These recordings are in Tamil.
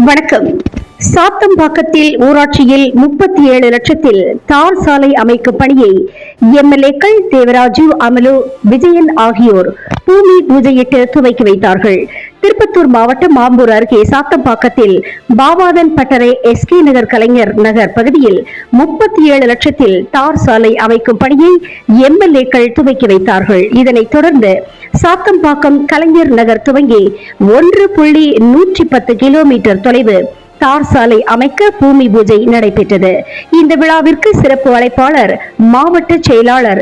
வணக்கம். சாத்தம்பாக்கத்தில் ஊராட்சியில் 37 லட்சத்தில் தார் சாலை அமைக்கும் பணியை எம்எல்ஏக்கள் தேவராஜு, அமலு, விஜயன் ஆகியோர் பூமி பூஜையிட்டு துவக்கி வைத்தார்கள். திருப்பத்தூர் மாவட்டம் ஆம்பூர் அருகே சாத்தம்பாக்கத்தில் பாவாதன் பட்டறை எஸ்கே நகர் கலைஞர் நகர் பகுதியில் 37 லட்சத்தில் தார் சாலை அமைக்கும் பணியை எம்எல்ஏக்கள் துவக்கி வைத்தார்கள். இதனைத் தொடர்ந்து சாத்தம்பாக்கம் கலைஞர் நகர் துவங்கி 1.110 கிலோமீட்டர் தொலைவு தார் சாலை அமைக்க பூமி பூஜை நடைபெற்றது. இந்த விழாவிற்கு சிறப்பு அழைப்பாளர் மாவட்ட செயலாளர்,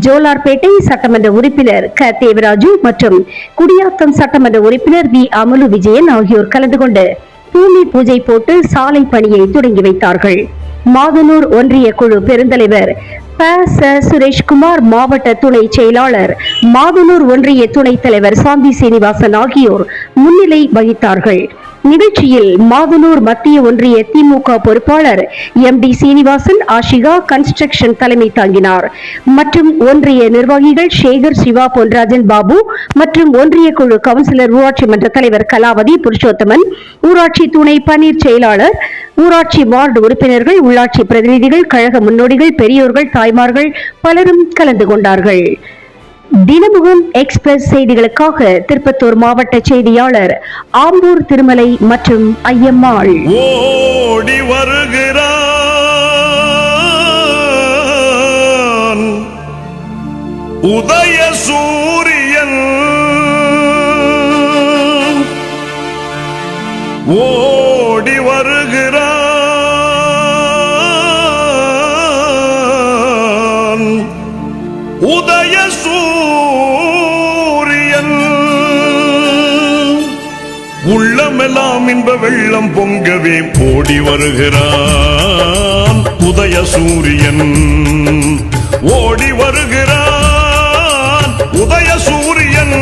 ஜோலார்பேட்டை சட்டமன்ற உறுப்பினர் க தேவராஜு மற்றும் குடியாத்தம் சட்டமன்ற உறுப்பினர் வி அமலு விஜயன் ஆகியோர் கலந்து கொண்டு பூமி பூஜை போட்டு சாலை பணியை தொடங்கி வைத்தார்கள். மாதனூர் ஒன்றிய குழு பெருந்தலைவர் ப. ச. சுரேஷ்குமார், மாவட்ட துணை செயலாளர், மாதனூர் ஒன்றிய துணைத் தலைவர் சாந்தி சீனிவாசன் ஆகியோர் முன்னிலை வகித்தார்கள். நிகழ்ச்சியில் மாதனூர் மத்திய ஒன்றிய திமுக பொறுப்பாளர் எம்.டி. சீனிவாசன், ஆஷிகா கன்ஸ்ட்ரக்ஷன் தலைமை தாங்கினார் மற்றும் ஒன்றிய நிர்வாகிகள் சேகர், சிவா, பொன்ராஜன், பாபு மற்றும் ஒன்றிய குழு கவுன்சிலர், ஊராட்சி மன்ற தலைவர் கலாவதி, புருஷோத்தமன், ஊராட்சி துணை பன்னீர் செயலாளர், ஊராட்சி வார்டு உறுப்பினர்கள், உள்ளாட்சி பிரதிநிதிகள், கழக முன்னோடிகள், பெரியோர்கள், தாய்மார்கள் பலரும் கலந்து கொண்டார்கள். தினமுகம் எக்ஸ்பிரஸ் செய்திகளுக்காக திருப்பத்தூர் மாவட்ட செய்தியாளர் ஆம்பூர் திருமலை மற்றும் ஐயம்மாள். ஓடி வருகிறான் உதய சூரியன், ஓடி வருகிறான் உதய சூரியன், உள்ளமெல்லாம் இன்ப வெள்ளம் பொங்கவே ஓடி வருகிறான் உதய சூரியன், ஓடி வருகிறான் உதய சூரியன்.